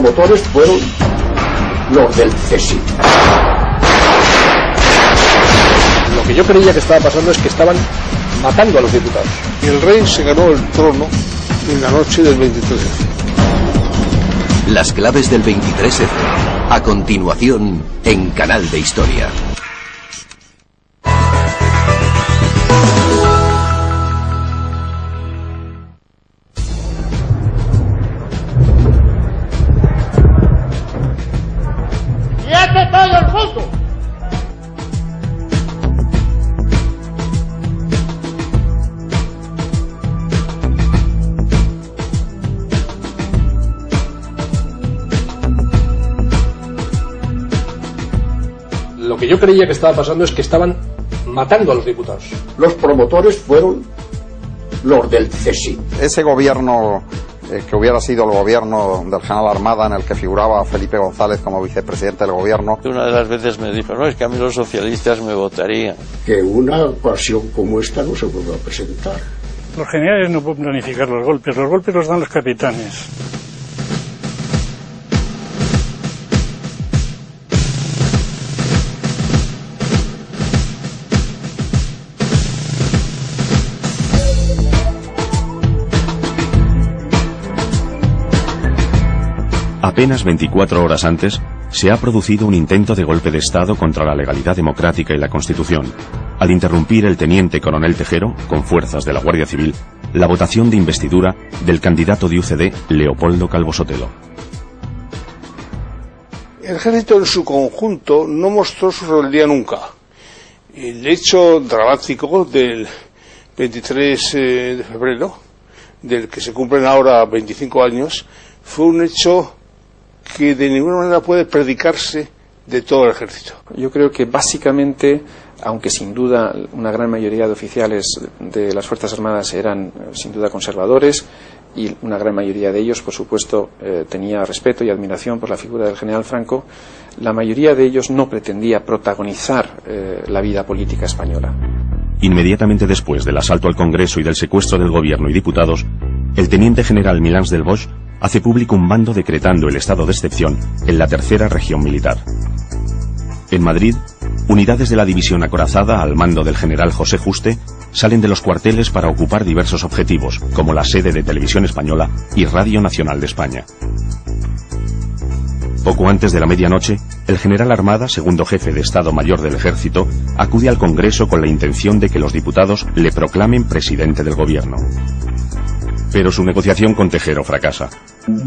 promotores fueron los del CSI. Lo que yo creía que estaba pasando es que estaban matando a los diputados. Y el rey se ganó el trono en la noche del 23F. Las claves del 23F. A continuación, en Canal de Historia. ¡Quieto todo el mundo! Lo que yo creía que estaba pasando es que estaban matando a los diputados. Los promotores fueron los del CSI. Ese gobierno que hubiera sido el gobierno del general Armada, en el que figuraba Felipe González como vicepresidente del gobierno. Una de las veces me dijo, no, es que a mí los socialistas me votarían. Que una ocasión como esta no se vuelva a presentar. Los generales no pueden planificar los golpes los dan los capitanes. Apenas 24 horas antes, se ha producido un intento de golpe de Estado contra la legalidad democrática y la Constitución, al interrumpir el teniente coronel Tejero, con fuerzas de la Guardia Civil, la votación de investidura del candidato de UCD, Leopoldo Calvo Sotelo. El ejército en su conjunto no mostró su rebeldía nunca. El hecho dramático del 23 de febrero, del que se cumplen ahora 25 años, fue un hecho que de ninguna manera puede predicarse de todo el ejército. Yo creo que básicamente, aunque sin duda una gran mayoría de oficiales de las Fuerzas Armadas eran sin duda conservadores, y una gran mayoría de ellos, por supuesto, tenía respeto y admiración por la figura del general Franco, la mayoría de ellos no pretendía protagonizar la vida política española. Inmediatamente después del asalto al Congreso y del secuestro del gobierno y diputados, el teniente general Milans del Bosch hace público un bando decretando el estado de excepción en la tercera región militar. En Madrid, unidades de la división acorazada al mando del general José Juste salen de los cuarteles para ocupar diversos objetivos, como la sede de Televisión Española y Radio Nacional de España. Poco antes de la medianoche, el general Armada, segundo jefe de Estado Mayor del Ejército, acude al Congreso con la intención de que los diputados le proclamen presidente del gobierno. Pero su negociación con Tejero fracasa.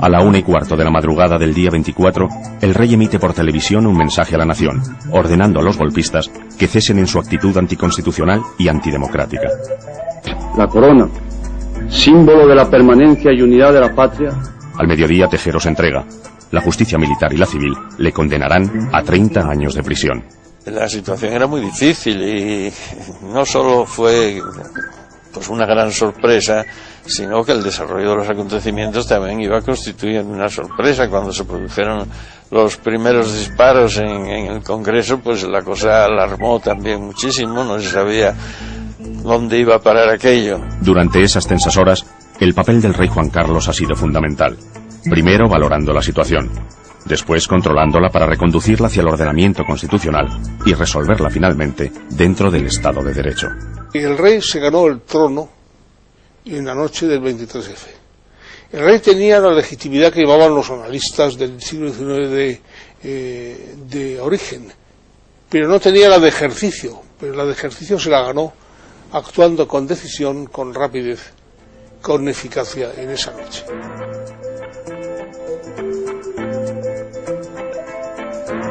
A la 1:15 de la madrugada del día 24, el rey emite por televisión un mensaje a la nación, ordenando a los golpistas que cesen en su actitud anticonstitucional y antidemocrática. La corona, símbolo de la permanencia y unidad de la patria. Al mediodía, Tejero se entrega. La justicia militar y la civil le condenarán a 30 años de prisión. La situación era muy difícil y no solo fue pues una gran sorpresa, sino que el desarrollo de los acontecimientos también iba constituyendo una sorpresa. Cuando se produjeron los primeros disparos en el Congreso, pues la cosa alarmó también muchísimo, no se sabía dónde iba a parar aquello. Durante esas tensas horas, el papel del rey Juan Carlos ha sido fundamental. Primero valorando la situación, después controlándola para reconducirla hacia el ordenamiento constitucional y resolverla finalmente dentro del Estado de Derecho. El rey se ganó el trono en la noche del 23F. El rey tenía la legitimidad que llevaban los analistas del siglo XIX de origen, pero no tenía la de ejercicio. Pero la de ejercicio se la ganó actuando con decisión, con rapidez, con eficacia en esa noche.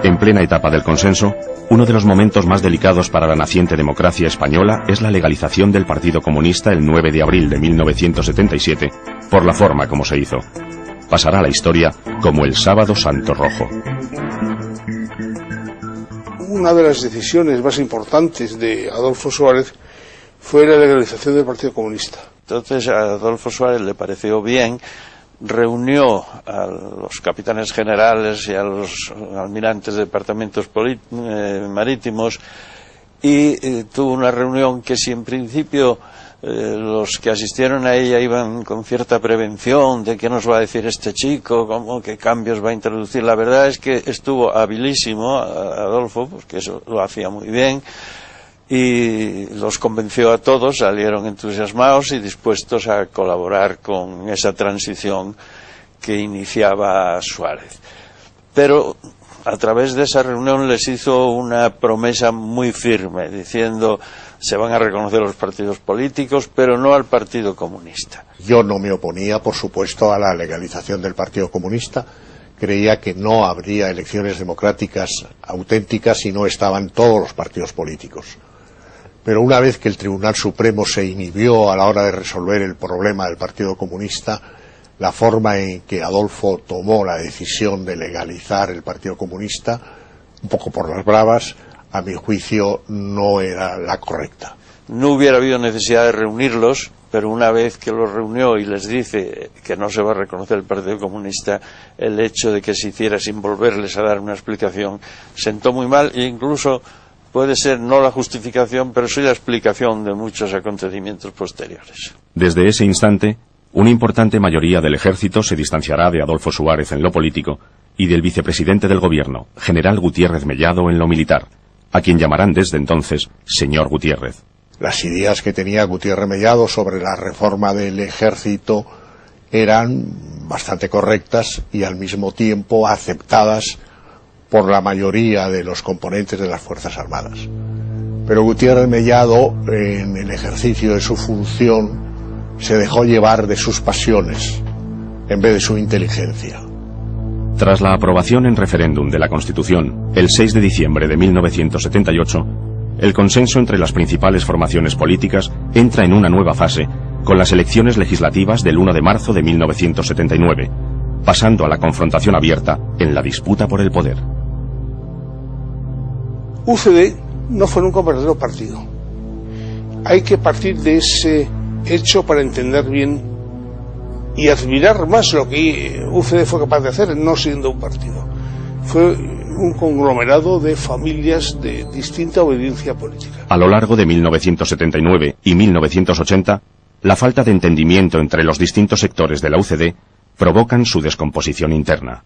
En plena etapa del consenso, uno de los momentos más delicados para la naciente democracia española es la legalización del Partido Comunista el 9 de abril de 1977, por la forma como se hizo. Pasará a la historia como el Sábado Santo Rojo. Una de las decisiones más importantes de Adolfo Suárez fue la legalización del Partido Comunista. Entonces a Adolfo Suárez le pareció bien, reunió a los capitanes generales y a los almirantes de departamentos marítimos y tuvo una reunión que si en principio los que asistieron a ella iban con cierta prevención de qué nos va a decir este chico, cómo, qué cambios va a introducir. La verdad es que estuvo habilísimo Adolfo, porque eso lo hacía muy bien, y los convenció a todos, salieron entusiasmados y dispuestos a colaborar con esa transición que iniciaba Suárez. Pero a través de esa reunión les hizo una promesa muy firme, diciendo: se van a reconocer los partidos políticos, pero no al Partido Comunista. Yo no me oponía, por supuesto, a la legalización del Partido Comunista. Creía que no habría elecciones democráticas auténticas si no estaban todos los partidos políticos. Pero una vez que el Tribunal Supremo se inhibió a la hora de resolver el problema del Partido Comunista, la forma en que Adolfo tomó la decisión de legalizar el Partido Comunista, un poco por las bravas, a mi juicio no era la correcta. No hubiera habido necesidad de reunirlos, pero una vez que los reunió y les dice que no se va a reconocer el Partido Comunista, el hecho de que se hiciera sin volverles a dar una explicación sentó muy mal, e incluso puede ser no la justificación, pero sí la explicación de muchos acontecimientos posteriores. Desde ese instante, una importante mayoría del ejército se distanciará de Adolfo Suárez en lo político y del vicepresidente del gobierno, general Gutiérrez Mellado, en lo militar, a quien llamarán desde entonces señor Gutiérrez. Las ideas que tenía Gutiérrez Mellado sobre la reforma del ejército eran bastante correctas y al mismo tiempo aceptadas por la mayoría de los componentes de las Fuerzas Armadas. Pero Gutiérrez Mellado, en el ejercicio de su función, se dejó llevar de sus pasiones en vez de su inteligencia. Tras la aprobación en referéndum de la Constitución, el 6 de diciembre de 1978, el consenso entre las principales formaciones políticas entra en una nueva fase con las elecciones legislativas del 1 de marzo de 1979, pasando a la confrontación abierta en la disputa por el poder. UCD no fue nunca un verdadero partido. Hay que partir de ese hecho para entender bien y admirar más lo que UCD fue capaz de hacer, no siendo un partido. Fue un conglomerado de familias de distinta obediencia política. A lo largo de 1979 y 1980, la falta de entendimiento entre los distintos sectores de la UCD provocan su descomposición interna.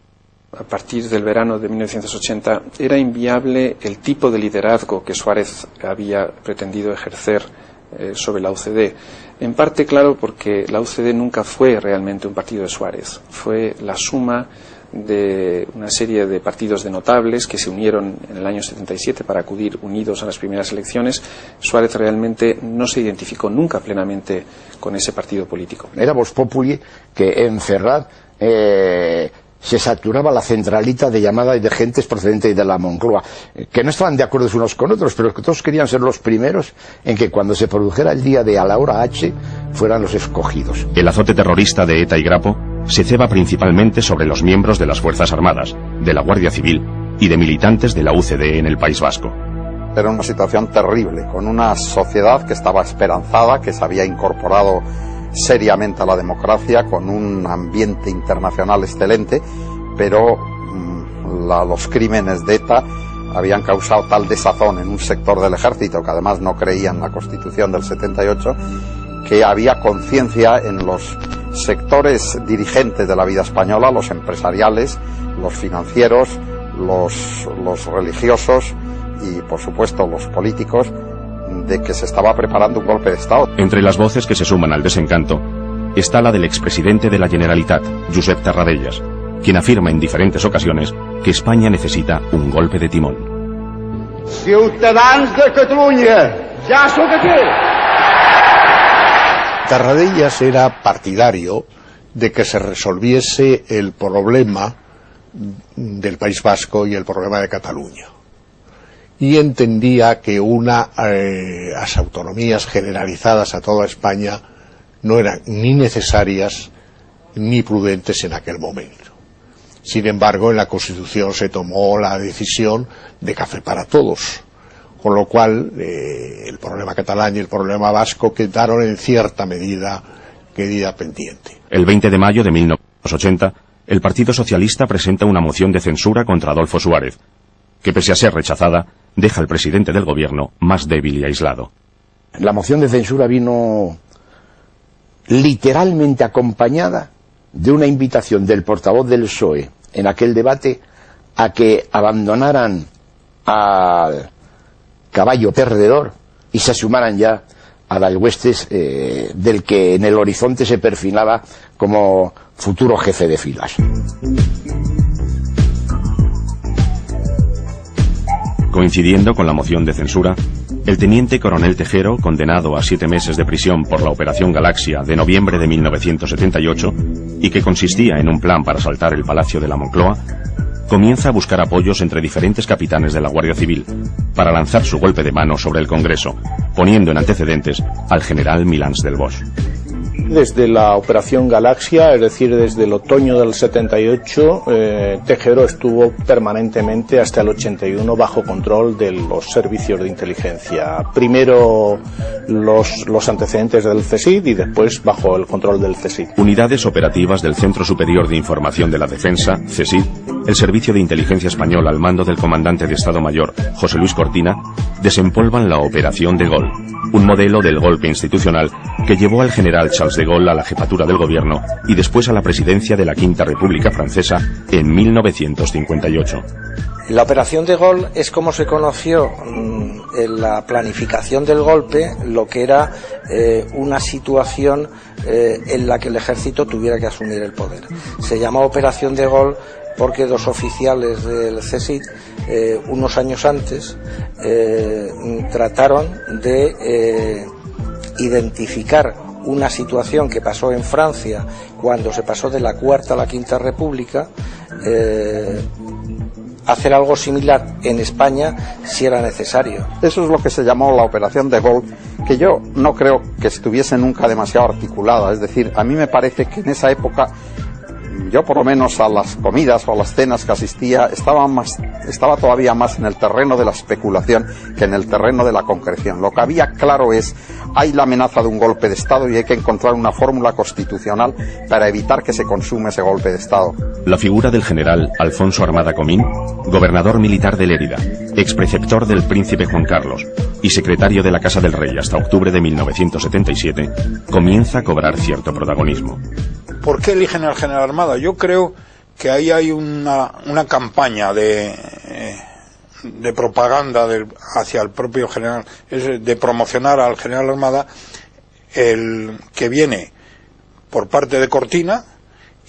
A partir del verano de 1980 era inviable el tipo de liderazgo que Suárez había pretendido ejercer sobre la UCD. En parte, claro, porque la UCD nunca fue realmente un partido de Suárez. Fue la suma de una serie de partidos de notables que se unieron en el año 77 para acudir unidos a las primeras elecciones. Suárez realmente no se identificó nunca plenamente con ese partido político. Era Vox Populi que en Ferraz se saturaba la centralita de llamada de gentes procedentes de la Moncloa, que no estaban de acuerdo unos con otros, pero que todos querían ser los primeros en que cuando se produjera el día de a la hora H fueran los escogidos. El azote terrorista de ETA y Grapo se ceba principalmente sobre los miembros de las Fuerzas Armadas, de la Guardia Civil y de militantes de la UCD en el País Vasco. Era una situación terrible, con una sociedad que estaba esperanzada, que se había incorporado seriamente a la democracia, con un ambiente internacional excelente, pero los crímenes de ETA habían causado tal desazón en un sector del ejército, que además no creía en la Constitución del 78, que había conciencia en los sectores dirigentes de la vida española, los empresariales, los financieros, los religiosos y, por supuesto, los políticos, de que se estaba preparando un golpe de Estado. Entre las voces que se suman al desencanto está la del expresidente de la Generalitat, Josep Tarradellas, quien afirma en diferentes ocasiones que España necesita un golpe de timón. Ciutadans de Catalunya, ya sóc aquí. Tarradellas era partidario de que se resolviese el problema del País Vasco y el problema de Cataluña. Y entendía que las autonomías generalizadas a toda España no eran ni necesarias ni prudentes en aquel momento. Sin embargo, en la Constitución se tomó la decisión de café para todos, con lo cual el problema catalán y el problema vasco quedaron en cierta medida pendiente. El 20 de mayo de 1980, el Partido Socialista presenta una moción de censura contra Adolfo Suárez, que pese a ser rechazada, deja al presidente del gobierno más débil y aislado. La moción de censura vino literalmente acompañada de una invitación del portavoz del PSOE en aquel debate a que abandonaran al caballo perdedor y se sumaran ya a las huestes del que en el horizonte se perfilaba como futuro jefe de filas. Coincidiendo con la moción de censura, el teniente coronel Tejero, condenado a 7 meses de prisión por la Operación Galaxia de noviembre de 1978, y que consistía en un plan para asaltar el Palacio de la Moncloa, comienza a buscar apoyos entre diferentes capitanes de la Guardia Civil para lanzar su golpe de mano sobre el Congreso, poniendo en antecedentes al general Milans del Bosch. Desde la Operación Galaxia, es decir, desde el otoño del 78, Tejero estuvo permanentemente hasta el 81 bajo control de los servicios de inteligencia. Primero los antecedentes del CSID y después bajo el control del CSID. Unidades operativas del Centro Superior de Información de la Defensa, CSID, el Servicio de Inteligencia Español al mando del comandante de Estado Mayor, José Luis Cortina, desempolvan la Operación de Gaulle, un modelo del golpe institucional que llevó al general Charles de Gaulle a la jefatura del gobierno y después a la presidencia de la Quinta República Francesa en 1958. La Operación de Gaulle es como se conoció en la planificación del golpe, lo que era una situación en la que el ejército tuviera que asumir el poder. Se llamó Operación de Gaulle porque 2 oficiales del CSID, unos años antes, trataron de identificar una situación que pasó en Francia cuando se pasó de la Cuarta a la Quinta República, hacer algo similar en España si era necesario. Eso es lo que se llamó la Operación de Gaulle, que yo no creo que estuviese nunca demasiado articulada. Es decir, a mí me parece que en esa época, yo por lo menos a las comidas o a las cenas que asistía, estaba todavía más en el terreno de la especulación que en el terreno de la concreción. Lo que había claro es, hay la amenaza de un golpe de Estado y hay que encontrar una fórmula constitucional para evitar que se consuma ese golpe de Estado. La figura del general Alfonso Armada Comín, gobernador militar de Lérida, expreceptor del príncipe Juan Carlos y secretario de la Casa del Rey hasta octubre de 1977, comienza a cobrar cierto protagonismo. ¿Por qué eligen al general Armada? Yo creo que ahí hay una campaña de propaganda hacia el propio general, de promocionar al general Armada, el que viene por parte de Cortina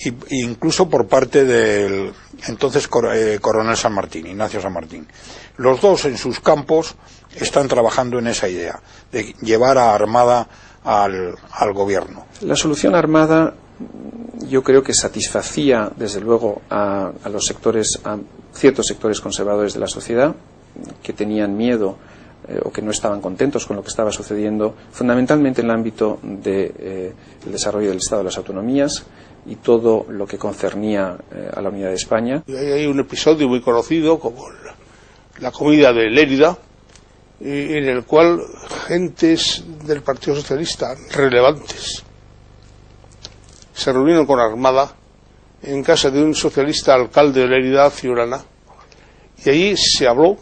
e incluso por parte del entonces coronel San Martín, Ignacio San Martín. Los dos en sus campos están trabajando en esa idea de llevar a Armada al gobierno. La solución Armada yo creo que satisfacía desde luego a ciertos sectores conservadores de la sociedad que tenían miedo o que no estaban contentos con lo que estaba sucediendo, fundamentalmente en el ámbito del desarrollo del Estado de las Autonomías y todo lo que concernía a la unidad de España. Hay un episodio muy conocido como la comida de Lérida, en el cual gentes del Partido Socialista relevantes se reunieron con Armada en casa de un socialista alcalde de Lérida, Ciurana, y allí se habló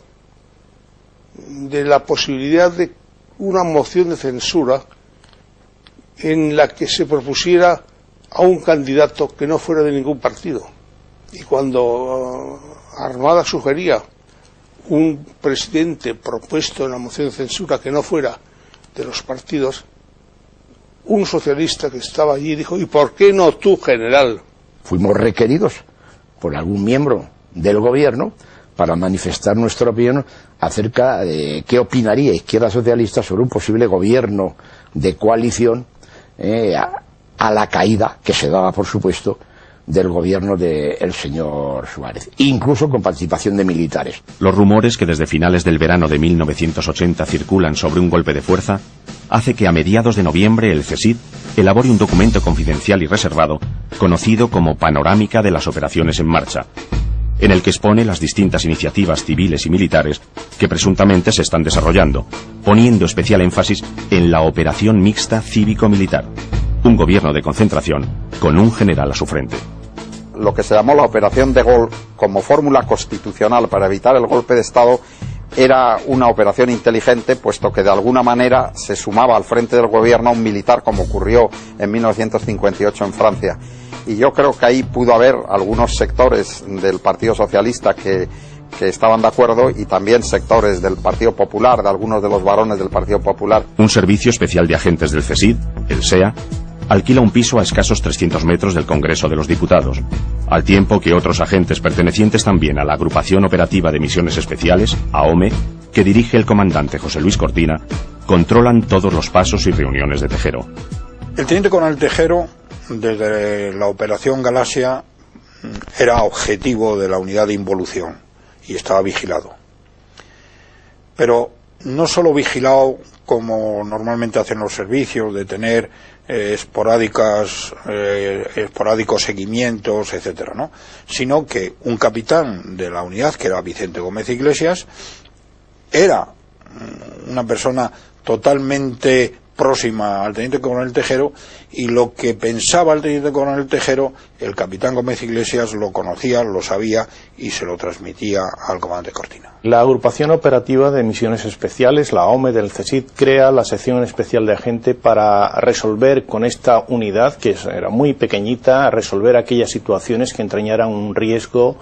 de la posibilidad de una moción de censura en la que se propusiera a un candidato que no fuera de ningún partido. Y cuando Armada sugería un presidente propuesto en la moción de censura que no fuera de los partidos, un socialista que estaba allí dijo: ¿y por qué no tú, general? Fuimos requeridos por algún miembro del gobierno para manifestar nuestra opinión acerca de qué opinaría Izquierda Socialista sobre un posible gobierno de coalición a la caída que se daba, por supuesto, del gobierno del señor Suárez, incluso con participación de militares. Los rumores que desde finales del verano de 1980 circulan sobre un golpe de fuerza hace que a mediados de noviembre el CSID elabore un documento confidencial y reservado conocido como Panorámica de las Operaciones en Marcha, en el que expone las distintas iniciativas civiles y militares que presuntamente se están desarrollando, poniendo especial énfasis en la operación mixta cívico-militar, un gobierno de concentración con un general a su frente. Lo que se llamó la Operación de Gaulle como fórmula constitucional para evitar el golpe de Estado era una operación inteligente, puesto que de alguna manera se sumaba al frente del gobierno a un militar, como ocurrió en 1958 en Francia. Y yo creo que ahí pudo haber algunos sectores del Partido Socialista que estaban de acuerdo, y también sectores del Partido Popular, de algunos de los varones del Partido Popular. Un servicio especial de agentes del CSID, el SEA, alquila un piso a escasos 300 metros del Congreso de los Diputados, al tiempo que otros agentes pertenecientes también a la Agrupación Operativa de Misiones Especiales, AOME, que dirige el comandante José Luis Cortina, controlan todos los pasos y reuniones de Tejero. El teniente coronel Tejero, desde la Operación Galaxia, era objetivo de la unidad de involución y estaba vigilado. Pero no solo vigilado como normalmente hacen los servicios, de tener esporádicos seguimientos, etcétera, ¿no? Sino que un capitán de la unidad, que era Vicente Gómez Iglesias, era una persona totalmente próxima al teniente coronel Tejero, y lo que pensaba el teniente coronel Tejero, el capitán Gómez Iglesias lo conocía, lo sabía y se lo transmitía al comandante Cortina. La Agrupación Operativa de Misiones Especiales, la AOME del CSID, crea la sección especial de agente para resolver con esta unidad, que era muy pequeñita, resolver aquellas situaciones que entrañaran un riesgo,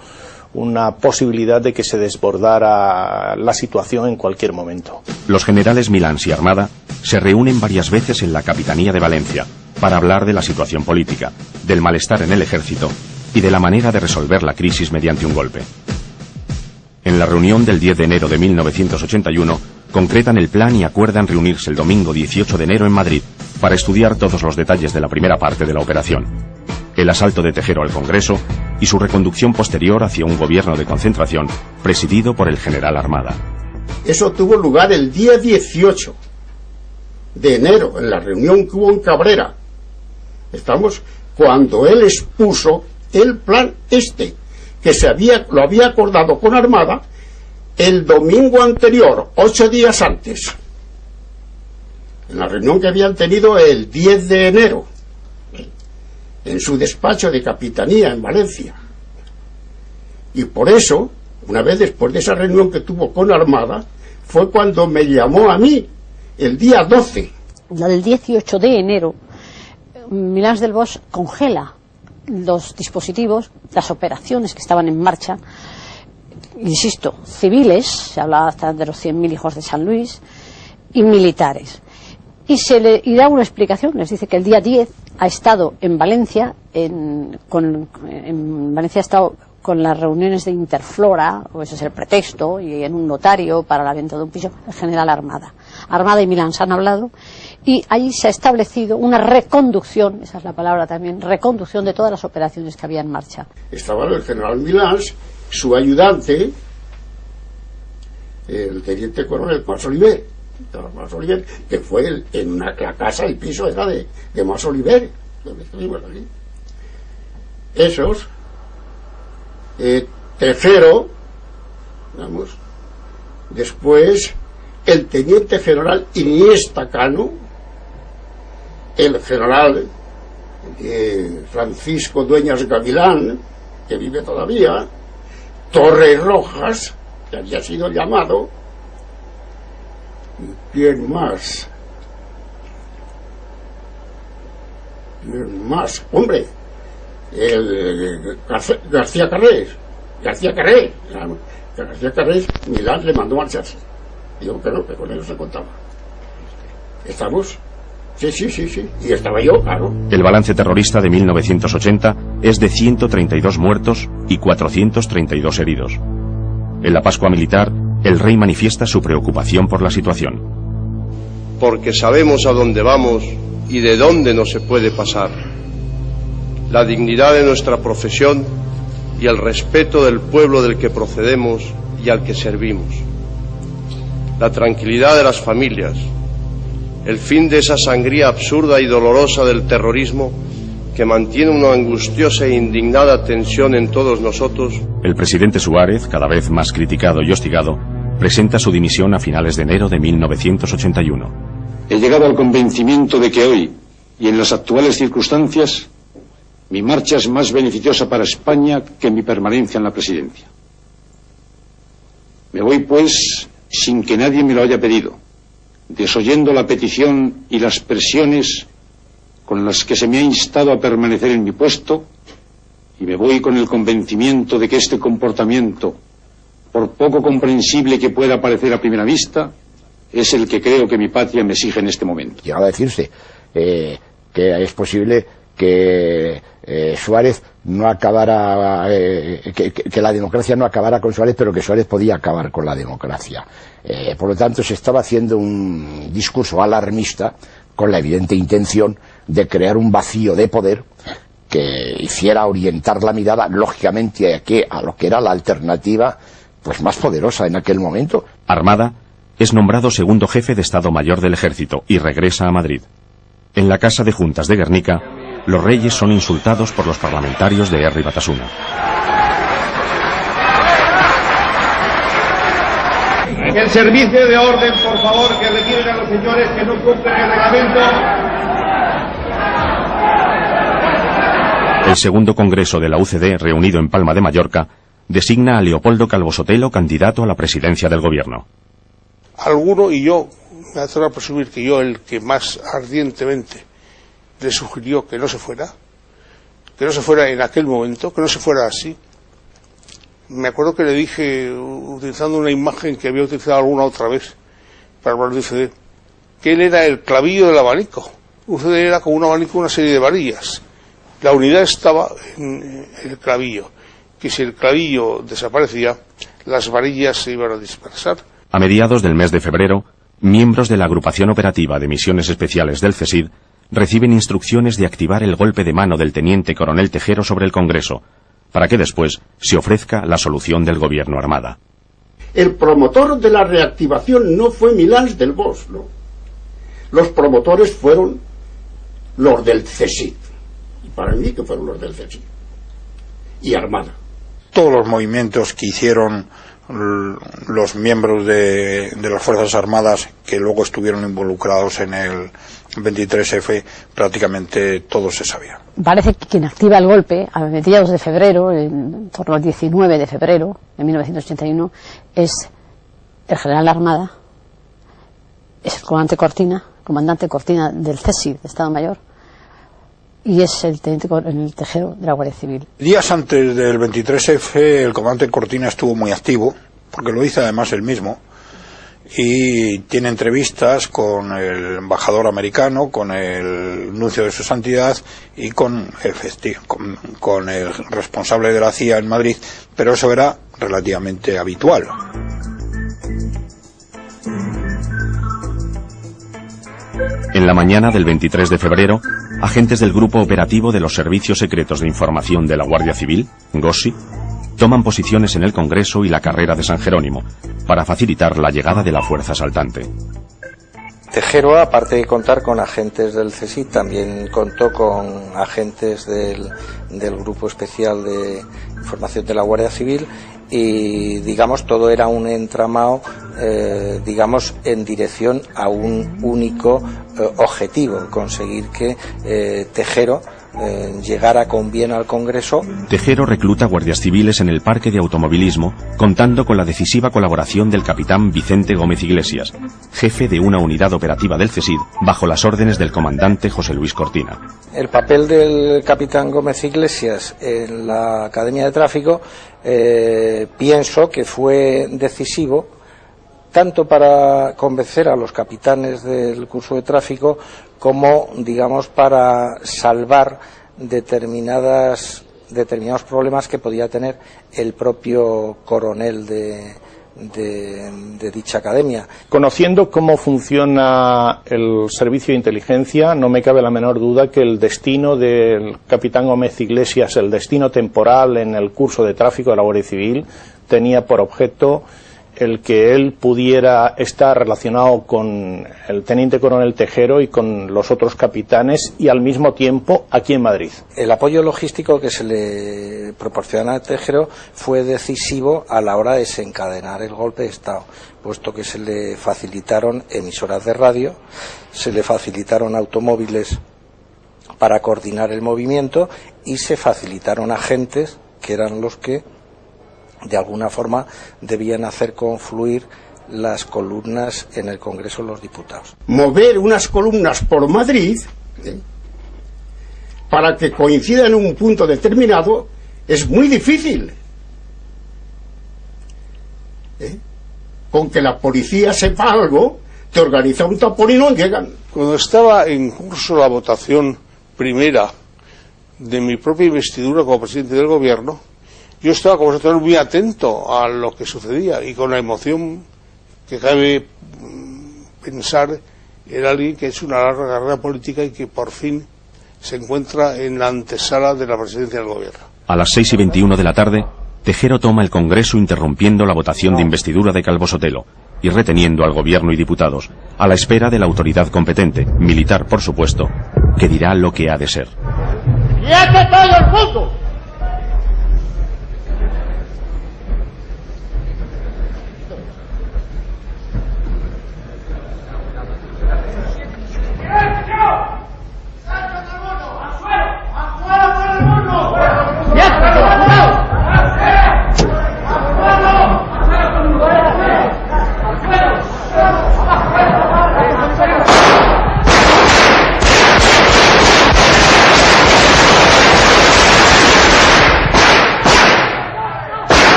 una posibilidad de que se desbordara la situación en cualquier momento. Los generales Milans y Armada se reúnen varias veces en la Capitanía de Valencia para hablar de la situación política, del malestar en el ejército y de la manera de resolver la crisis mediante un golpe. En la reunión del 10 de enero de 1981, concretan el plan y acuerdan reunirse el domingo 18 de enero en Madrid para estudiar todos los detalles de la primera parte de la operación: el asalto de Tejero al Congreso y su reconducción posterior hacia un gobierno de concentración presidido por el general Armada. Eso tuvo lugar el día 18 de enero, en la reunión que hubo en Cabrera. Estamos cuando él expuso el plan que lo había acordado con Armada el domingo anterior, 8 días antes, en la reunión que habían tenido el 10 de enero, en su despacho de capitanía en Valencia. Y por eso, una vez después de esa reunión que tuvo con Armada, fue cuando me llamó a mí, el día 12. El 18 de enero, Milans del Bosch congela los dispositivos, las operaciones que estaban en marcha, insisto, civiles, se hablaba hasta de los 100.000 hijos de San Luis, y militares. Y da una explicación, les dice que el día 10 ha estado en Valencia, en Valencia ha estado con las reuniones de Interflora, o ese es el pretexto, y en un notario para la venta de un piso, el general Armada. Armada y Milans han hablado, y ahí se ha establecido una reconducción, esa es la palabra también, reconducción de todas las operaciones que había en marcha. Estaba el general Milans, su ayudante, el teniente coronel Mas Oliver, que fue en la casa, el piso era de Mas Oliver, donde estuvimos aquí. Esos, Tejero, vamos, después el teniente general Iniesta Cano, el general Francisco Dueñas Gavilán, que vive todavía, Torres Rojas, que había sido llamado, ¿quién más? Hombre, el García Carrés, Milán le mandó marcharse. Digo que no, que con ellos se contaba. ¿Estamos? Sí. Y estaba yo, claro. El balance terrorista de 1980 es de 132 muertos y 432 heridos. En la Pascua Militar, el rey manifiesta su preocupación por la situación. Porque sabemos a dónde vamos y de dónde no se puede pasar. La dignidad de nuestra profesión y el respeto del pueblo del que procedemos y al que servimos. La tranquilidad de las familias, el fin de esa sangría absurda y dolorosa del terrorismo que mantiene una angustiosa e indignada tensión en todos nosotros. El presidente Suárez, cada vez más criticado y hostigado, presenta su dimisión a finales de enero de 1981. He llegado al convencimiento de que hoy, y en las actuales circunstancias, mi marcha es más beneficiosa para España que mi permanencia en la presidencia. Me voy, pues, sin que nadie me lo haya pedido, desoyendo la petición y las presiones con las que se me ha instado a permanecer en mi puesto, y me voy con el convencimiento de que este comportamiento, por poco comprensible que pueda parecer a primera vista, es el que creo que mi patria me exige en este momento. Llegaba a decirse que es posible que Suárez no acabara, que la democracia no acabara con Suárez, pero que Suárez podía acabar con la democracia. Por lo tanto, se estaba haciendo un discurso alarmista con la evidente intención de crear un vacío de poder que hiciera orientar la mirada, lógicamente, a lo que era la alternativa pues más poderosa en aquel momento. Armada es nombrado segundo jefe de Estado Mayor del Ejército y regresa a Madrid. En la Casa de Juntas de Guernica, los reyes son insultados por los parlamentarios de Herri Batasuna. El servicio de orden, por favor, que retiren a los señores que no cumplen el reglamento. El segundo congreso de la UCD, reunido en Palma de Mallorca, designa a Leopoldo Calvo Sotelo candidato a la presidencia del gobierno. Alguno, y yo me atrevo a presumir que yo el que más ardientemente le sugirió que no se fuera en aquel momento, que no se fuera así. Me acuerdo que le dije, utilizando una imagen que había utilizado alguna otra vez para hablar de UCD, que él era el clavillo del abanico. UCD era como un abanico, una serie de varillas. La unidad estaba en el clavillo, que si el clavillo desaparecía, las varillas se iban a dispersar. A mediados del mes de febrero, miembros de la Agrupación Operativa de Misiones Especiales del CSID reciben instrucciones de activar el golpe de mano del teniente coronel Tejero sobre el Congreso, para que después se ofrezca la solución del gobierno Armada. El promotor de la reactivación no fue Milans del Bosch, ¿no? Los promotores fueron los del CSID. Y para mí que fueron los del CSID. Y Armada. Todos los movimientos que hicieron los miembros de las Fuerzas Armadas que luego estuvieron involucrados en el 23F, prácticamente todo se sabía. Parece que quien activa el golpe a mediados de febrero, en torno al 19 de febrero de 1981, es el general Armada, es el comandante Cortina del CSID, de Estado Mayor, y es el teniente coronel Tejero de la Guardia Civil. Días antes del 23F, el comandante Cortina estuvo muy activo, porque lo dice además él mismo, y tiene entrevistas con el embajador americano, con el nuncio de su santidad y con el responsable de la CIA en Madrid, pero eso era relativamente habitual. En la mañana del 23 de febrero, agentes del Grupo Operativo de los Servicios Secretos de Información de la Guardia Civil, GOSI, toman posiciones en el Congreso y la carrera de San Jerónimo para facilitar la llegada de la fuerza asaltante. Tejero, aparte de contar con agentes del CSID, también contó con agentes del Grupo Especial de Información de la Guardia Civil y, digamos, todo era un entramado, digamos, en dirección a un único objetivo, conseguir que Tejero llegara con bien al Congreso. Tejero recluta guardias civiles en el Parque de Automovilismo, contando con la decisiva colaboración del capitán Vicente Gómez Iglesias, jefe de una unidad operativa del CSID, bajo las órdenes del comandante José Luis Cortina. El papel del capitán Gómez Iglesias en la Academia de Tráfico pienso que fue decisivo, tanto para convencer a los capitanes del curso de tráfico como, digamos, para salvar determinados problemas que podía tener el propio coronel de dicha academia. Conociendo cómo funciona el servicio de inteligencia, no me cabe la menor duda que el destino del capitán Gómez Iglesias, el destino temporal en el curso de tráfico de la Guardia Civil, tenía por objeto el que él pudiera estar relacionado con el teniente coronel Tejero y con los otros capitanes y al mismo tiempo aquí en Madrid. El apoyo logístico que se le proporciona a Tejero fue decisivo a la hora de desencadenar el golpe de Estado, puesto que se le facilitaron emisoras de radio, se le facilitaron automóviles para coordinar el movimiento y se facilitaron agentes que eran los que de alguna forma debían hacer confluir las columnas en el Congreso de los Diputados. Mover unas columnas por Madrid para que coincidan en un punto determinado es muy difícil. Con que la policía sepa algo, te organiza un tapón y no llegan. Cuando estaba en curso la votación primera de mi propia investidura como presidente del gobierno, yo estaba como secretario muy atento a lo que sucedía y con la emoción que cabe pensar era alguien que ha hecho una larga carrera política y que por fin se encuentra en la antesala de la presidencia del gobierno. A las 6:21 de la tarde, Tejero toma el Congreso interrumpiendo la votación de investidura de Calvo Sotelo y reteniendo al gobierno y diputados, a la espera de la autoridad competente, militar por supuesto, que dirá lo que ha de ser. ¡Quieto todo el mundo!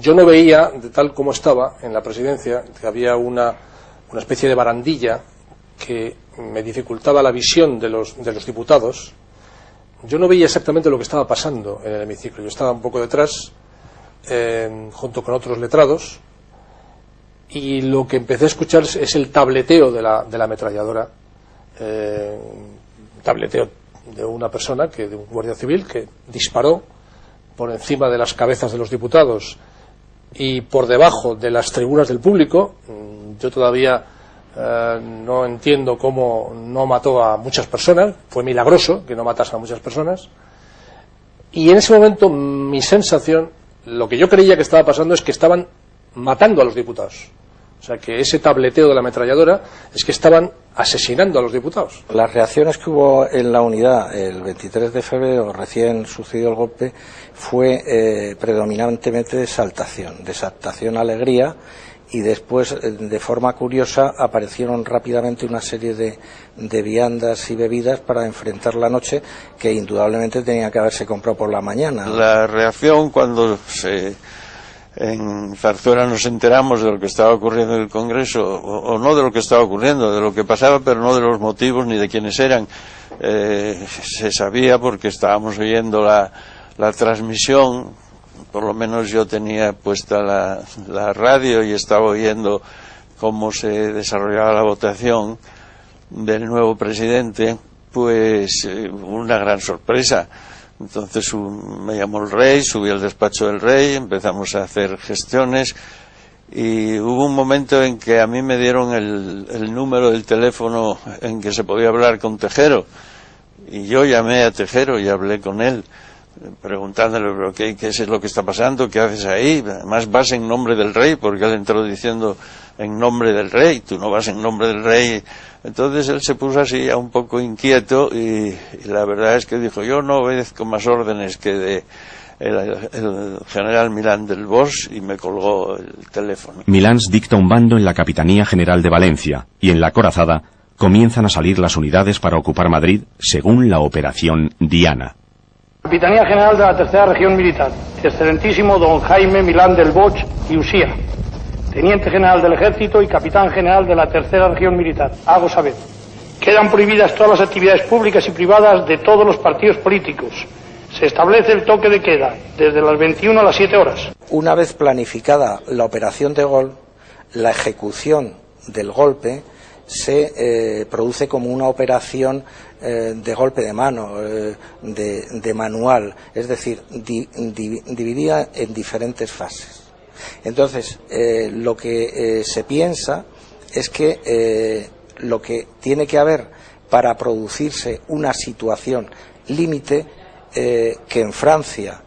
Yo no veía, de tal como estaba en la presidencia, que había una especie de barandilla que me dificultaba la visión de los diputados. Yo no veía exactamente lo que estaba pasando en el hemiciclo. Yo estaba un poco detrás, junto con otros letrados, y lo que empecé a escuchar es el tableteo de la ametralladora, tableteo de una persona, de un guardia civil, que disparó por encima de las cabezas de los diputados y por debajo de las tribunas del público. Yo todavía no entiendo cómo no mató a muchas personas. Fue milagroso que no matase a muchas personas. Y en ese momento mi sensación, lo que yo creía que estaba pasando, es que estaban matando a los diputados. O sea, que ese tableteo de la ametralladora es que estaban asesinando a los diputados. Las reacciones que hubo en la unidad el 23 de febrero, recién sucedió el golpe, fue predominantemente de exaltación, alegría, y después, de forma curiosa, aparecieron rápidamente una serie de viandas y bebidas para enfrentar la noche, que indudablemente tenía que haberse comprado por la mañana. La reacción cuando en Zarzuela nos enteramos de lo que estaba ocurriendo en el Congreso, o no de lo que estaba ocurriendo, de lo que pasaba, pero no de los motivos ni de quiénes eran. Se sabía porque estábamos oyendo la transmisión, por lo menos yo tenía puesta la radio y estaba oyendo cómo se desarrollaba la votación del nuevo presidente. Pues una gran sorpresa. Entonces me llamó el rey, subí al despacho del rey, empezamos a hacer gestiones y hubo un momento en que a mí me dieron el número del teléfono en que se podía hablar con Tejero, y yo llamé a Tejero y hablé con él preguntándole, pero ¿qué es lo que está pasando? ¿Qué haces ahí? Además vas en nombre del rey, porque él entró diciendo en nombre del rey, tú no vas en nombre del rey. Entonces él se puso así ya un poco inquieto y la verdad es que dijo, yo no obedezco más órdenes que de el general Milán del Bosch, y me colgó el teléfono. Milans dicta un bando en la Capitanía General de Valencia y en la acorazada comienzan a salir las unidades para ocupar Madrid según la Operación Diana. Capitanía General de la Tercera Región Militar, excelentísimo don Jaime Milán del Bosch y Usía, Teniente General del Ejército y Capitán General de la Tercera Región Militar, hago saber. Quedan prohibidas todas las actividades públicas y privadas de todos los partidos políticos. Se establece el toque de queda desde las 21 a las 7 horas. Una vez planificada la operación de Gol, la ejecución del golpe se produce como una operación de golpe de mano, de manual, es decir, dividida en diferentes fases. Entonces, lo que se piensa es que lo que tiene que haber para producirse una situación límite, que en Francia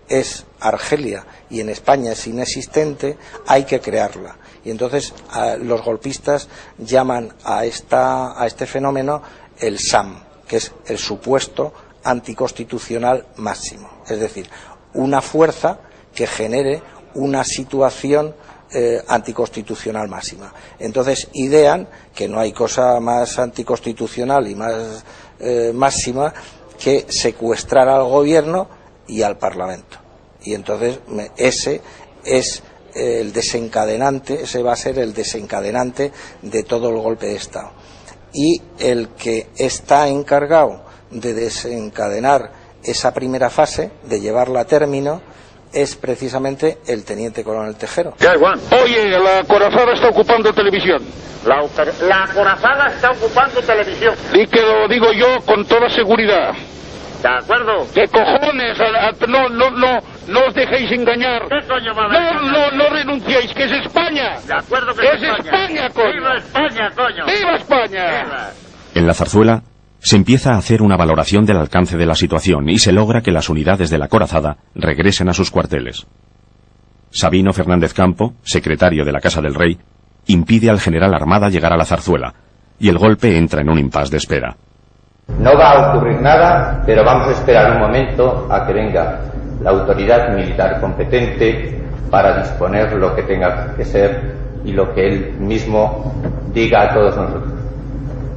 es Argelia y en España es inexistente, hay que crearla. Y entonces los golpistas llaman a este fenómeno el SAM, que es el supuesto anticonstitucional máximo. Es decir, una fuerza que genere una situación anticonstitucional máxima. Entonces idean que no hay cosa más anticonstitucional y más máxima que secuestrar al gobierno y al Parlamento. Y entonces ese es el desencadenante, ese va a ser el desencadenante de todo el golpe de Estado. Y el que está encargado de desencadenar esa primera fase, de llevarla a término, es precisamente el teniente coronel Tejero. Oye, la corazada está ocupando televisión. La acorazada está ocupando televisión. Y que lo digo yo con toda seguridad. ¿De acuerdo? ¿Qué cojones? No os dejéis engañar. ¿Qué coño va a No renunciéis, que es España. De acuerdo que es España, coño. ¡Viva España, coño! ¡Viva España! ¡Viva! En la Zarzuela se empieza a hacer una valoración del alcance de la situación y se logra que las unidades de la corazada regresen a sus cuarteles. Sabino Fernández Campo, secretario de la Casa del Rey, impide al general Armada llegar a la Zarzuela y el golpe entra en un impasse de espera. No va a ocurrir nada, pero vamos a esperar un momento a que venga la autoridad militar competente para disponer lo que tenga que ser y lo que él mismo diga a todos nosotros.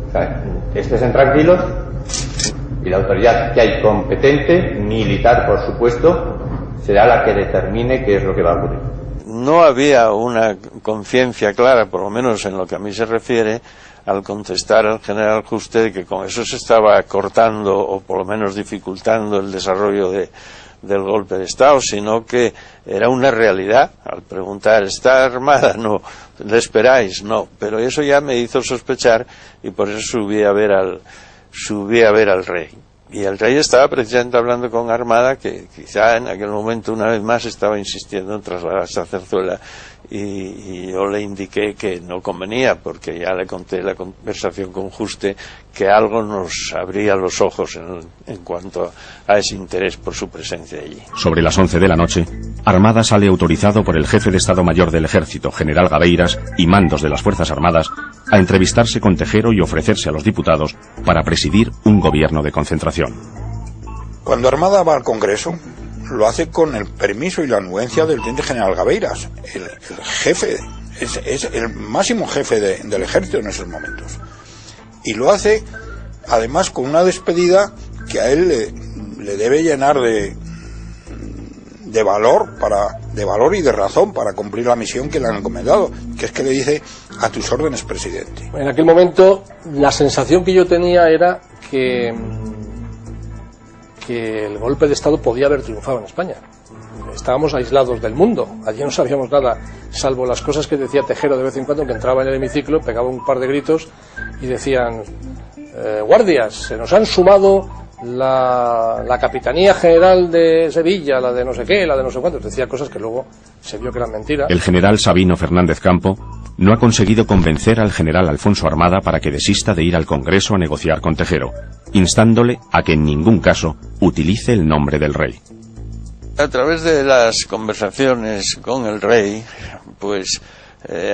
O sea, estén tranquilos y la autoridad que hay competente, militar por supuesto, será la que determine qué es lo que va a ocurrir. No había una conciencia clara, por lo menos en lo que a mí se refiere, al contestar al general Juste de que con eso se estaba cortando o por lo menos dificultando el desarrollo del golpe de Estado, sino que era una realidad. Al preguntar, ¿está armada? No. ¿Le esperáis? No. Pero eso ya me hizo sospechar y por eso subí a ver al rey. Y el rey estaba precisamente hablando con Armada, que quizá en aquel momento una vez más estaba insistiendo en trasladarse a Zarzuela, y yo le indiqué que no convenía, porque ya le conté la conversación con Juste, que algo nos abría los ojos en cuanto a ese interés por su presencia allí. Sobre las 11 de la noche, Armada sale autorizado por el jefe de Estado Mayor del Ejército, general Gabeiras, y mandos de las Fuerzas Armadas, a entrevistarse con Tejero y ofrecerse a los diputados para presidir un gobierno de concentración. Cuando Armada va al Congreso, lo hace con el permiso y la anuencia del teniente general Gabeiras, el jefe, es el máximo jefe del ejército en esos momentos. Y lo hace, además, con una despedida que a él le debe llenar de valor y de razón para cumplir la misión que le han encomendado, que es que le dice: a tus órdenes, presidente. En aquel momento la sensación que yo tenía era que el golpe de Estado podía haber triunfado en España. Estábamos aislados del mundo, allí no sabíamos nada, salvo las cosas que decía Tejero de vez en cuando, que entraba en el hemiciclo, pegaba un par de gritos y decían: guardias, se nos han sumado la Capitanía General de Sevilla, la de no sé qué, la de no sé cuántos. Decía cosas que luego se vio que eran mentiras. El general Sabino Fernández Campo no ha conseguido convencer al general Alfonso Armada para que desista de ir al Congreso a negociar con Tejero, instándole a que en ningún caso utilice el nombre del rey. A través de las conversaciones con el rey, pues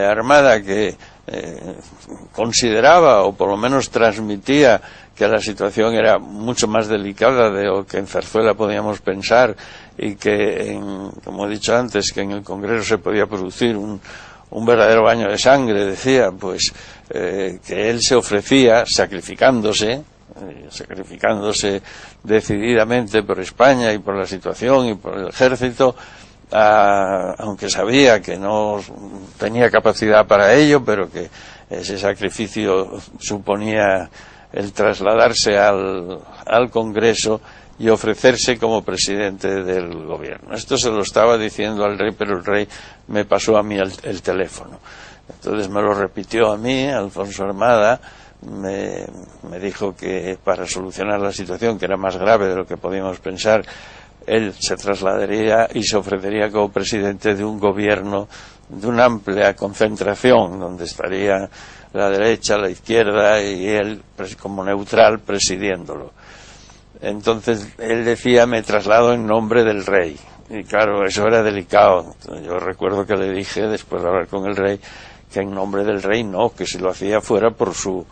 Armada, que consideraba, o por lo menos transmitía, que la situación era mucho más delicada de lo que en Zarzuela podíamos pensar, y que, como he dicho antes, que en el Congreso se podía producir un verdadero baño de sangre, decía, pues que él se ofrecía, sacrificándose decididamente por España y por la situación y por el ejército, aunque sabía que no tenía capacidad para ello, pero que ese sacrificio suponía el trasladarse al Congreso y ofrecerse como presidente del gobierno. Esto se lo estaba diciendo al rey, pero el rey me pasó a mí el teléfono. Entonces me lo repitió a mí, Alfonso Armada, me dijo que para solucionar la situación, que era más grave de lo que podíamos pensar, él se trasladaría y se ofrecería como presidente de un gobierno de una amplia concentración, donde estaría la derecha, la izquierda y él como neutral presidiéndolo. Entonces él decía: me traslado en nombre del rey. Y claro, eso era delicado. Yo recuerdo que le dije, después de hablar con el rey, que en nombre del rey no, que si lo hacía fuera por su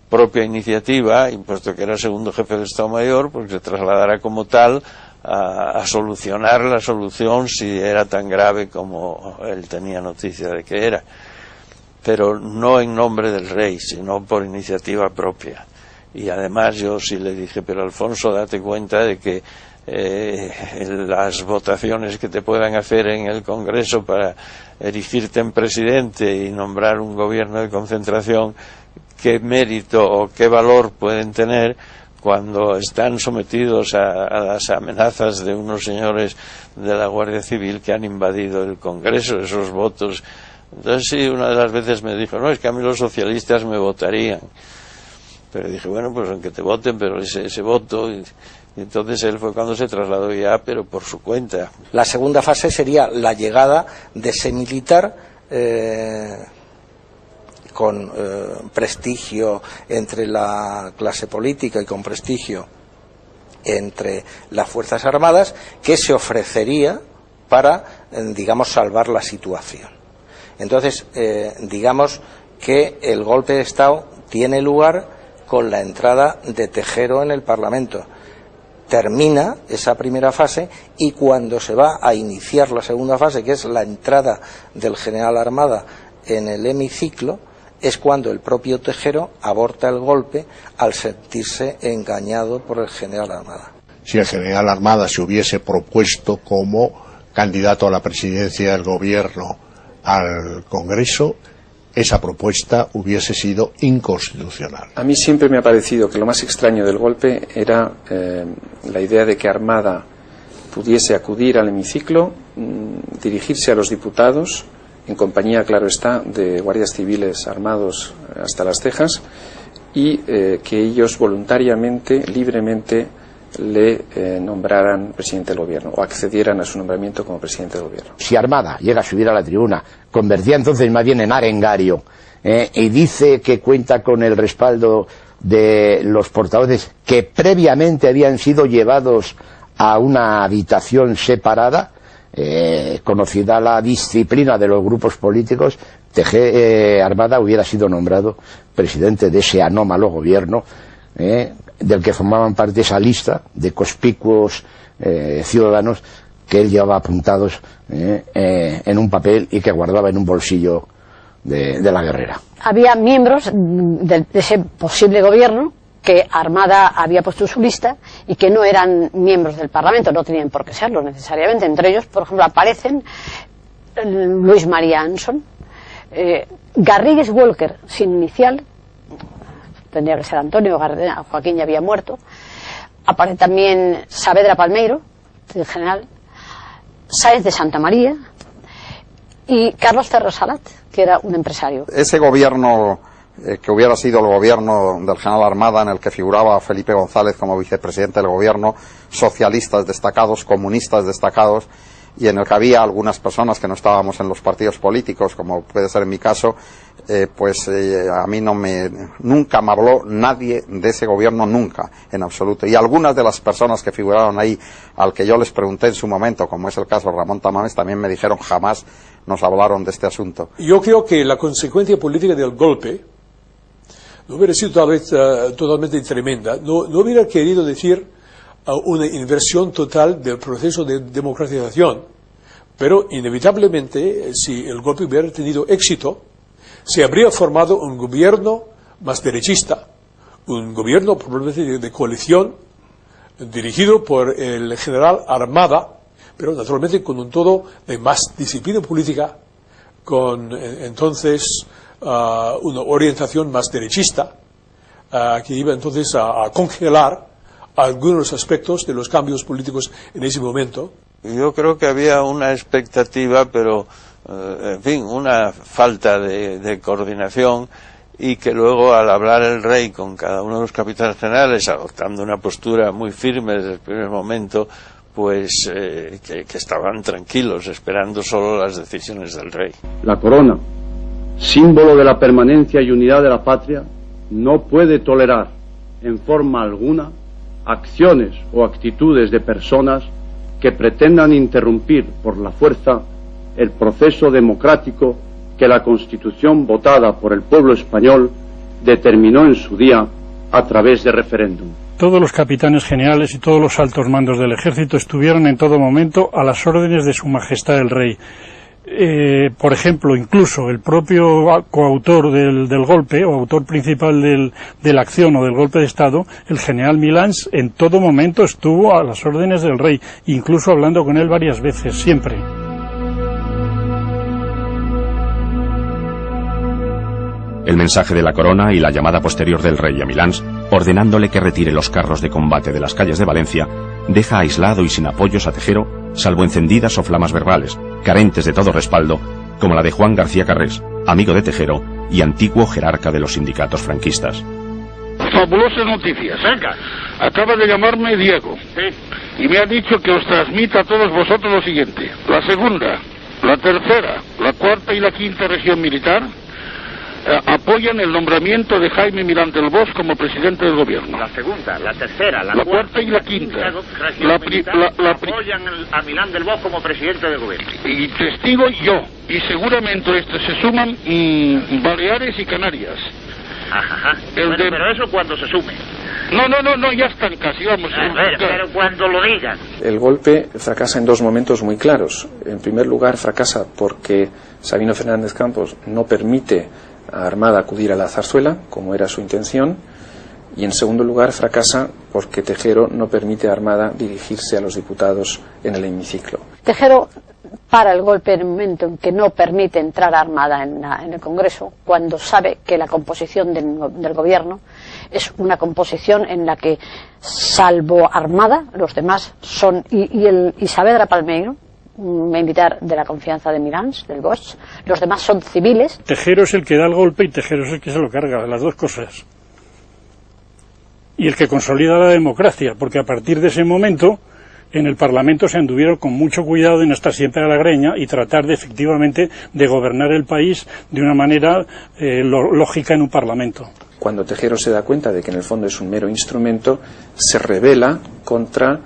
propia iniciativa, y puesto que era segundo jefe de Estado Mayor, pues se trasladara como tal a solucionar la solución si era tan grave como él tenía noticia de que era, pero no en nombre del rey, sino por iniciativa propia. Y además yo sí le dije, pero Alfonso, date cuenta de que las votaciones que te puedan hacer en el Congreso para erigirte en presidente y nombrar un gobierno de concentración, qué mérito o qué valor pueden tener cuando están sometidos a las amenazas de unos señores de la Guardia Civil que han invadido el Congreso, esos votos. Entonces sí, una de las veces me dijo, no, es que a mí los socialistas me votarían. Pero dije, bueno, pues aunque te voten, pero ese voto... Y entonces él fue cuando se trasladó ya, pero por su cuenta. La segunda fase sería la llegada de ese militar con prestigio entre la clase política y con prestigio entre las Fuerzas Armadas, que se ofrecería para, digamos, salvar la situación. Entonces, digamos que el golpe de Estado tiene lugar con la entrada de Tejero en el Parlamento. Termina esa primera fase y cuando se va a iniciar la segunda fase, que es la entrada del general Armada en el hemiciclo, es cuando el propio Tejero aborta el golpe al sentirse engañado por el general Armada. Si el general Armada se hubiese propuesto como candidato a la presidencia del gobierno al Congreso, esa propuesta hubiese sido inconstitucional. A mí siempre me ha parecido que lo más extraño del golpe era la idea de que Armada pudiese acudir al hemiciclo, dirigirse a los diputados, en compañía, claro está, de guardias civiles armados hasta las cejas, y que ellos voluntariamente, libremente, le nombraran presidente del gobierno o accedieran a su nombramiento como presidente del gobierno. Si Armada llega a subir a la tribuna, convertía entonces más bien en arengario, y dice que cuenta con el respaldo de los portavoces que previamente habían sido llevados a una habitación separada, conocida la disciplina de los grupos políticos, Armada hubiera sido nombrado presidente de ese anómalo gobierno, del que formaban parte esa lista de conspicuos ciudadanos que él llevaba apuntados en un papel y que guardaba en un bolsillo de la guerrera. Había miembros de ese posible gobierno que Armada había puesto en su lista y que no eran miembros del Parlamento, no tenían por qué serlo necesariamente. Entre ellos, por ejemplo, aparecen Luis María Anson, Garrigues Walker, sin inicial, tendría que ser Antonio, Joaquín ya había muerto. Aparece también Saavedra Palmeiro, el general, Sáenz de Santa María y Carlos Ferro Salat, que era un empresario. Ese gobierno que hubiera sido el gobierno del general Armada, en el que figuraba Felipe González como vicepresidente del gobierno, socialistas destacados, comunistas destacados, y en el que había algunas personas que no estábamos en los partidos políticos, como puede ser en mi caso, a mí nunca me habló nadie de ese gobierno, nunca, en absoluto. Y algunas de las personas que figuraron ahí, al que yo les pregunté en su momento, como es el caso de Ramón Tamames, también me dijeron jamás nos hablaron de este asunto. Yo creo que la consecuencia política del golpe no hubiera sido tal vez totalmente tremenda, no hubiera querido decir una inversión total del proceso de democratización, pero inevitablemente, si el golpe hubiera tenido éxito, se habría formado un gobierno más derechista, un gobierno probablemente de coalición, dirigido por el general Armada, pero naturalmente con un todo de más disciplina política, con entonces una orientación más derechista, que iba entonces a congelar algunos aspectos de los cambios políticos en ese momento. Yo creo que había una expectativa, pero en fin, una falta de coordinación, y que luego al hablar el rey con cada uno de los capitanes generales, adoptando una postura muy firme desde el primer momento, pues que estaban tranquilos, esperando solo las decisiones del rey. La corona, símbolo de la permanencia y unidad de la patria, no puede tolerar en forma alguna acciones o actitudes de personas que pretendan interrumpir por la fuerza el proceso democrático que la Constitución votada por el pueblo español determinó en su día a través de referéndum. Todos los capitanes generales y todos los altos mandos del ejército estuvieron en todo momento a las órdenes de Su Majestad el Rey. Por ejemplo, incluso el propio coautor del golpe, o autor principal de la acción o del golpe de Estado, el general Milans, en todo momento estuvo a las órdenes del rey, incluso hablando con él varias veces, siempre. El mensaje de la corona y la llamada posterior del rey a Milans, ordenándole que retire los carros de combate de las calles de Valencia, deja aislado y sin apoyos a Tejero, salvo encendidas o flamas verbales, carentes de todo respaldo, como la de Juan García Carrés, amigo de Tejero y antiguo jerarca de los sindicatos franquistas. Fabulosas noticias. Venga. Acaba de llamarme Diego. Sí. Y me ha dicho que os transmita a todos vosotros lo siguiente. La segunda, la tercera, la cuarta y la quinta región militar apoyan el nombramiento de Jaime Milán del Bosch como presidente del gobierno. La segunda, la tercera, la cuarta y la quinta. Apoyan a Milán del Bosch como presidente del gobierno. Y testigo yo. Y seguramente se suman Baleares y Canarias. Ajá. Pero eso cuando se sume. No, ya están casi, vamos. Pero cuando lo digan. El golpe fracasa en dos momentos muy claros. En primer lugar, fracasa porque Sabino Fernández Campos no permite a Armada acudir a la zarzuela, como era su intención, y en segundo lugar fracasa porque Tejero no permite a Armada dirigirse a los diputados en el hemiciclo. Tejero para el golpe en el momento en que no permite entrar a Armada en el Congreso, cuando sabe que la composición del gobierno es una composición en la que, salvo Armada, los demás son, y Saavedra Palmeiro, un militar de la confianza de Milans, del Bosch, los demás son civiles. Tejero es el que da el golpe y Tejero es el que se lo carga, las dos cosas. Y el que consolida la democracia, porque a partir de ese momento en el Parlamento se anduvieron con mucho cuidado de no estar siempre a la greña y tratar de efectivamente de gobernar el país de una manera lógica en un Parlamento. Cuando Tejero se da cuenta de que en el fondo es un mero instrumento, se rebela contra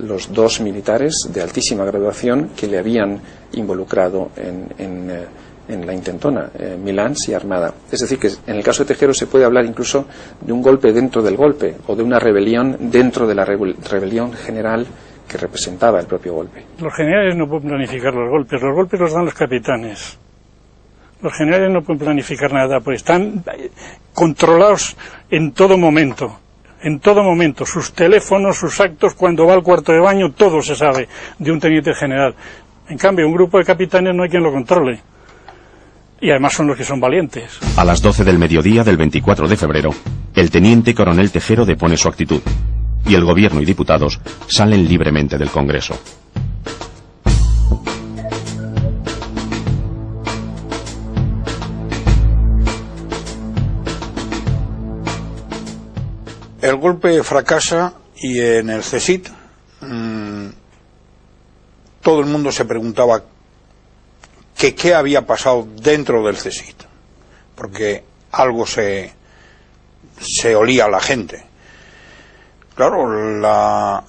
los dos militares de altísima graduación que le habían involucrado en la intentona, Milans y Armada. Es decir, que en el caso de Tejero se puede hablar incluso de un golpe dentro del golpe, o de una rebelión dentro de la rebelión general que representaba el propio golpe. Los generales no pueden planificar los golpes los dan los capitanes. Los generales no pueden planificar nada, pues están controlados en todo momento. En todo momento, sus teléfonos, sus actos, cuando va al cuarto de baño, todo se sabe de un teniente general. En cambio, un grupo de capitanes no hay quien lo controle. Y además son los que son valientes. A las 12 del mediodía del 24 de febrero, el teniente coronel Tejero depone su actitud, y el gobierno y diputados salen libremente del Congreso. El golpe fracasa y en el CSIC todo el mundo se preguntaba que qué había pasado dentro del CSIC, porque algo se olía a la gente. Claro, la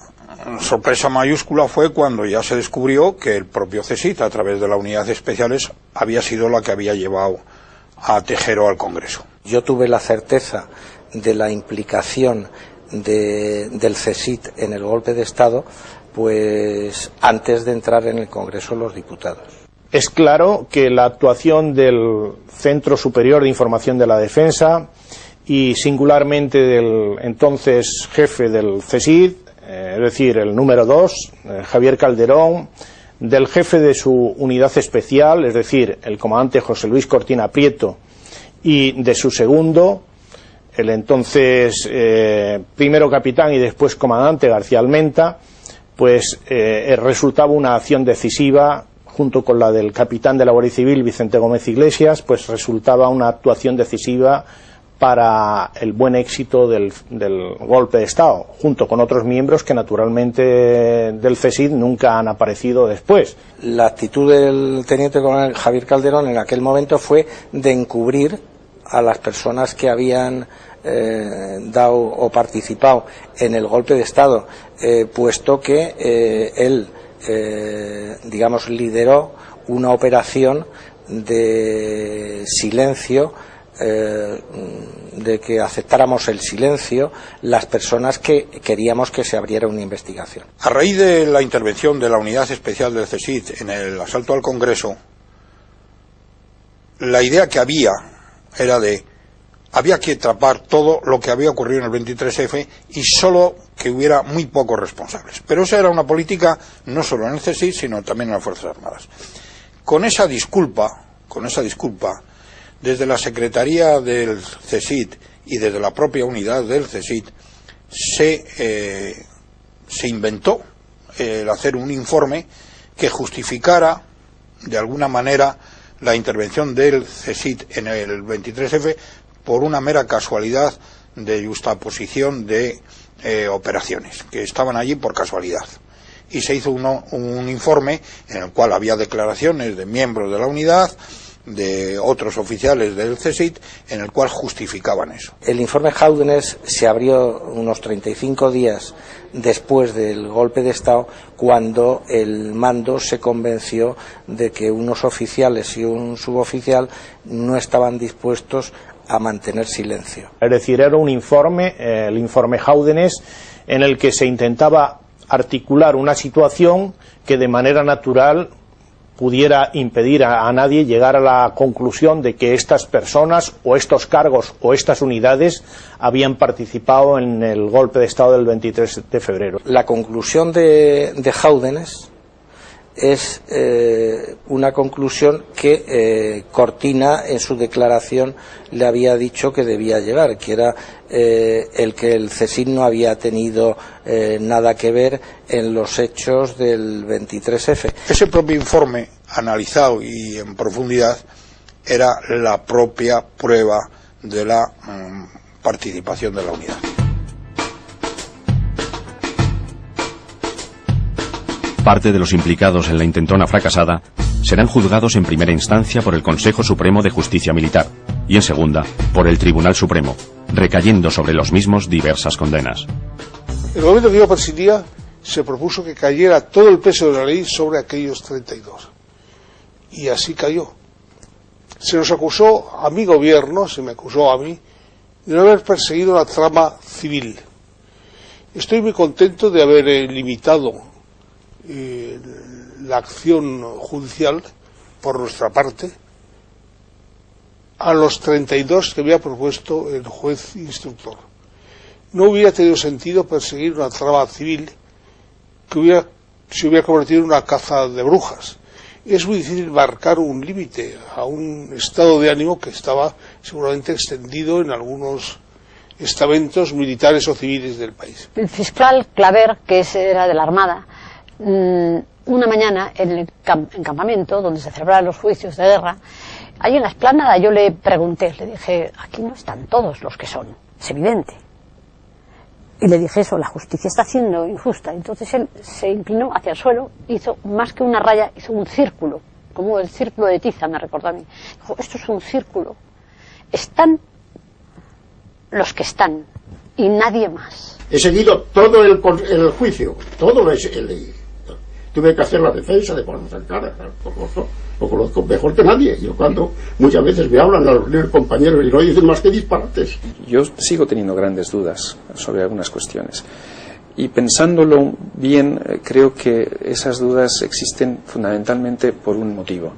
sorpresa mayúscula fue cuando ya se descubrió que el propio CSIC, a través de la unidad de especiales, había sido la que había llevado a Tejero al Congreso. Yo tuve la certeza de la implicación del CSIC en el golpe de Estado, pues antes de entrar en el Congreso los diputados. Es claro que la actuación del Centro Superior de Información de la Defensa y singularmente del entonces jefe del CSIC, es decir, el número 2, Javier Calderón, del jefe de su unidad especial, es decir, el comandante José Luis Cortina Prieto, y de su segundo, el entonces primero capitán y después comandante García Almenta, pues resultaba una acción decisiva, junto con la del capitán de la Guardia Civil Vicente Gómez Iglesias, pues resultaba una actuación decisiva para el buen éxito del golpe de Estado, junto con otros miembros que naturalmente del CSIC nunca han aparecido después. La actitud del teniente coronel Javier Calderón en aquel momento fue de encubrir a las personas que habían dado o participado en el golpe de Estado, puesto que él digamos lideró una operación de silencio de que aceptáramos el silencio las personas que queríamos que se abriera una investigación. A raíz de la intervención de la Unidad Especial del CSIC en el asalto al Congreso, la idea que había era había que tapar todo lo que había ocurrido en el 23F y solo que hubiera muy pocos responsables. Pero esa era una política no solo en el CSIC, sino también en las Fuerzas Armadas. Con esa disculpa, desde la Secretaría del CSIC y desde la propia unidad del CSIC se inventó el hacer un informe que justificara de alguna manera la intervención del CSIC en el 23F por una mera casualidad de justaposición de operaciones que estaban allí por casualidad. Y se hizo un informe en el cual había declaraciones de miembros de la unidad, de otros oficiales del CSIC, en el cual justificaban eso. El informe Jóvenes se abrió unos 35 días después del golpe de Estado, cuando el mando se convenció de que unos oficiales y un suboficial no estaban dispuestos a mantener silencio. Es decir, era un informe, el informe Jóvenes, en el que se intentaba articular una situación que de manera natural pudiera impedir a nadie llegar a la conclusión de que estas personas o estos cargos o estas unidades habían participado en el golpe de Estado del 23 de febrero. La conclusión de Jóvenes es una conclusión que Cortina en su declaración le había dicho que debía llegar, que era el que el CSIC no había tenido nada que ver en los hechos del 23F. Ese propio informe, analizado y en profundidad, era la propia prueba de la participación de la unidad. Parte de los implicados en la intentona fracasada serán juzgados en primera instancia por el Consejo Supremo de Justicia Militar y en segunda por el Tribunal Supremo, recayendo sobre los mismos diversas condenas. El gobierno que yo presidía se propuso que cayera todo el peso de la ley sobre aquellos 32. Y así cayó. Se nos acusó a mi gobierno, se me acusó a mí, de no haber perseguido la trama civil. Estoy muy contento de haber limitado la acción judicial por nuestra parte a los 32 que había propuesto el juez instructor. No hubiera tenido sentido perseguir una trama civil que se hubiera convertido en una caza de brujas. Es muy difícil marcar un límite a un estado de ánimo que estaba seguramente extendido en algunos estamentos militares o civiles del país. El fiscal Claver, que era de la Armada, una mañana en el campamento donde se celebraban los juicios de guerra, ahí en la explanada, yo le pregunté, le dije, aquí no están todos los que son, es evidente. Y le dije eso, la justicia está siendo injusta. Entonces él se inclinó hacia el suelo, hizo más que una raya, hizo un círculo, como el círculo de tiza, me recordó a mí. Dijo, esto es un círculo, están los que están y nadie más. He seguido todo el juicio, todo lo he leído. Tuve que hacer la defensa de Juan Sankara, lo conozco mejor que nadie. Yo cuando muchas veces me hablan a los compañeros y no dicen más que disparates. Yo sigo teniendo grandes dudas sobre algunas cuestiones. Y pensándolo bien, creo que esas dudas existen fundamentalmente por un motivo.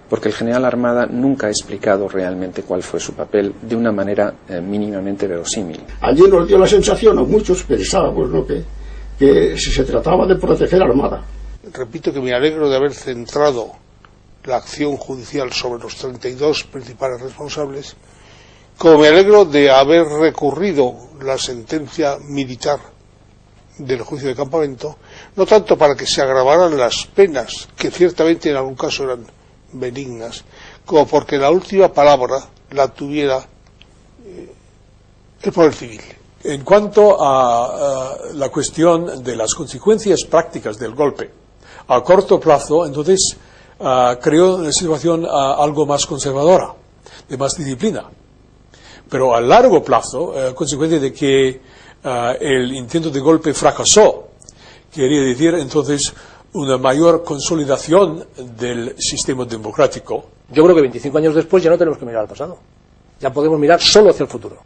Porque el general Armada nunca ha explicado realmente cuál fue su papel de una manera mínimamente verosímil. Allí nos dio la sensación, a muchos pensábamos, ¿no?, que se trataba de proteger a Armada. Repito que me alegro de haber centrado la acción judicial sobre los 32 principales responsables, como me alegro de haber recurrido la sentencia militar del juicio de campamento, no tanto para que se agravaran las penas, que ciertamente en algún caso eran benignas, como porque la última palabra la tuviera el poder civil. En cuanto a la cuestión de las consecuencias prácticas del golpe, a corto plazo, entonces, creó una situación algo más conservadora, de más disciplina. Pero a largo plazo, consecuencia de que el intento de golpe fracasó, quería decir entonces una mayor consolidación del sistema democrático. Yo creo que 25 años después ya no tenemos que mirar al pasado. Ya podemos mirar solo hacia el futuro.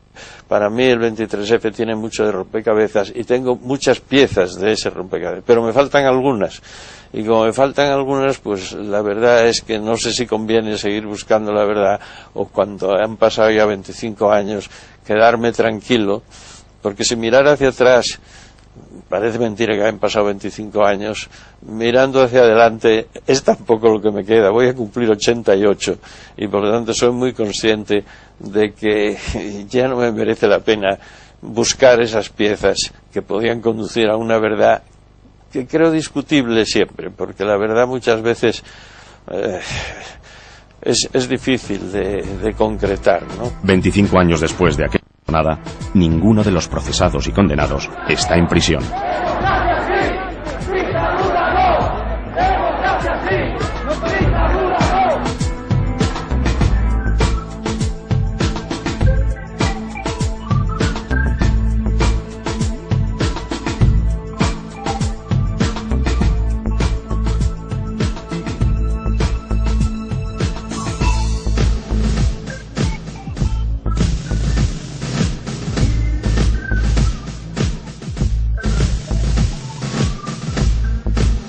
Para mí el 23F tiene mucho de rompecabezas y tengo muchas piezas de ese rompecabezas, pero me faltan algunas. Y como me faltan algunas, pues la verdad es que no sé si conviene seguir buscando la verdad o cuando han pasado ya 25 años quedarme tranquilo, porque si mirar hacia atrás, parece mentira que hayan pasado 25 años, mirando hacia adelante es tampoco lo que me queda. Voy a cumplir 88 y por lo tanto soy muy consciente de que ya no me merece la pena buscar esas piezas que podían conducir a una verdad que creo discutible siempre, porque la verdad muchas veces es difícil de concretar, ¿no? 25 años después de aquella jornada, ninguno de los procesados y condenados está en prisión.